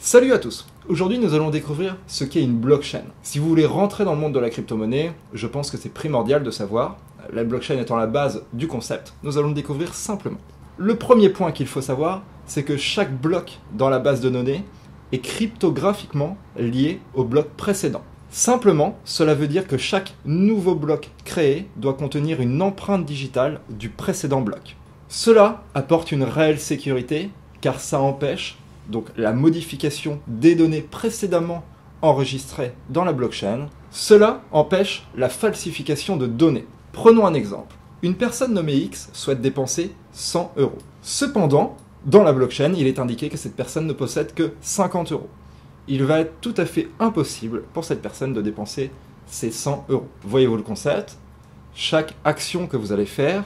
Salut à tous. Aujourd'hui, nous allons découvrir ce qu'est une blockchain. Si vous voulez rentrer dans le monde de la crypto-monnaie, je pense que c'est primordial de savoir. La blockchain étant la base du concept, nous allons le découvrir simplement. Le premier point qu'il faut savoir, c'est que chaque bloc dans la base de données est cryptographiquement lié au bloc précédent. Simplement, cela veut dire que chaque nouveau bloc créé doit contenir une empreinte digitale du précédent bloc. Cela apporte une réelle sécurité car ça empêche donc la modification des données précédemment enregistrées dans la blockchain. Cela empêche la falsification de données. Prenons un exemple. Une personne nommée X souhaite dépenser 100 €. Cependant, dans la blockchain, il est indiqué que cette personne ne possède que 50 €. Il va être tout à fait impossible pour cette personne de dépenser ces 100 €. Voyez-vous le concept? Chaque action que vous allez faire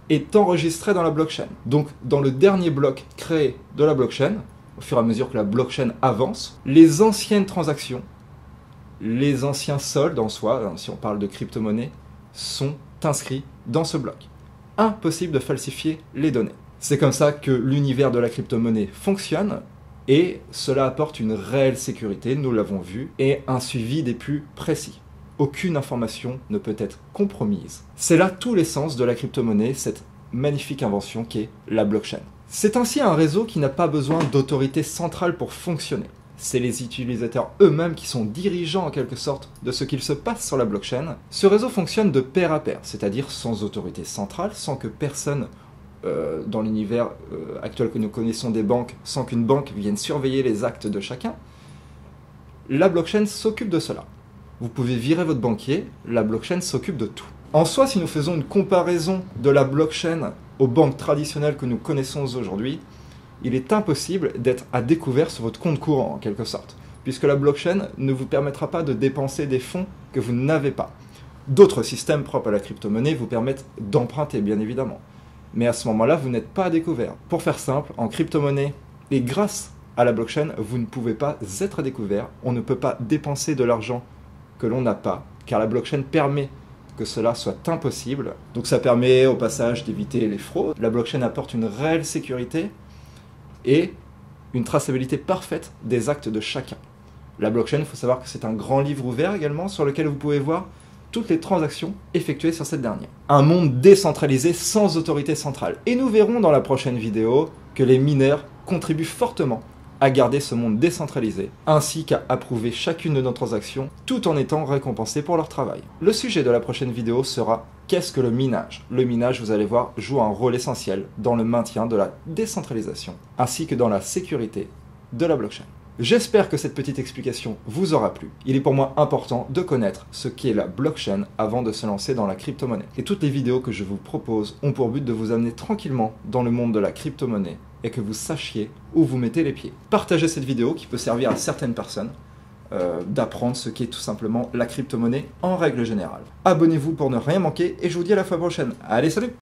est enregistrée dans la blockchain. Donc, dans le dernier bloc créé de la blockchain, au fur et à mesure que la blockchain avance, les anciennes transactions, les anciens soldes en soi, si on parle de crypto-monnaie, sont inscrits dans ce bloc. Impossible de falsifier les données. C'est comme ça que l'univers de la crypto-monnaie fonctionne et cela apporte une réelle sécurité, nous l'avons vu, et un suivi des plus précis. Aucune information ne peut être compromise. C'est là tout l'essence de la crypto-monnaie, cette magnifique invention qu'est la blockchain. C'est ainsi un réseau qui n'a pas besoin d'autorité centrale pour fonctionner. C'est les utilisateurs eux-mêmes qui sont dirigeants en quelque sorte de ce qu'il se passe sur la blockchain. Ce réseau fonctionne de pair à pair, c'est-à-dire sans autorité centrale, sans que personne dans l'univers actuel que nous connaissons des banques, sans qu'une banque vienne surveiller les actes de chacun. La blockchain s'occupe de cela. Vous pouvez virer votre banquier, la blockchain s'occupe de tout. En soi, si nous faisons une comparaison de la blockchain aux banques traditionnelles que nous connaissons aujourd'hui, il est impossible d'être à découvert sur votre compte courant, en quelque sorte, puisque la blockchain ne vous permettra pas de dépenser des fonds que vous n'avez pas. D'autres systèmes propres à la crypto-monnaie vous permettent d'emprunter, bien évidemment. Mais à ce moment-là, vous n'êtes pas à découvert. Pour faire simple, en crypto-monnaie, et grâce à la blockchain, vous ne pouvez pas être à découvert, on ne peut pas dépenser de l'argent que l'on n'a pas, car la blockchain permet que cela soit impossible. Donc ça permet au passage d'éviter les fraudes. La blockchain apporte une réelle sécurité et une traçabilité parfaite des actes de chacun. La blockchain, il faut savoir que c'est un grand livre ouvert également sur lequel vous pouvez voir toutes les transactions effectuées sur cette dernière. Un monde décentralisé sans autorité centrale. Et nous verrons dans la prochaine vidéo que les mineurs contribuent fortement à garder ce monde décentralisé, ainsi qu'à approuver chacune de nos transactions, tout en étant récompensés pour leur travail. Le sujet de la prochaine vidéo sera « Qu'est-ce que le minage ?» Le minage, vous allez voir, joue un rôle essentiel dans le maintien de la décentralisation, ainsi que dans la sécurité de la blockchain. J'espère que cette petite explication vous aura plu. Il est pour moi important de connaître ce qu'est la blockchain avant de se lancer dans la crypto-monnaie. Et toutes les vidéos que je vous propose ont pour but de vous amener tranquillement dans le monde de la crypto-monnaie et que vous sachiez où vous mettez les pieds. Partagez cette vidéo qui peut servir à certaines personnes d'apprendre ce qu'est tout simplement la crypto-monnaie en règle générale. Abonnez-vous pour ne rien manquer et je vous dis à la fois prochaine. Allez, salut!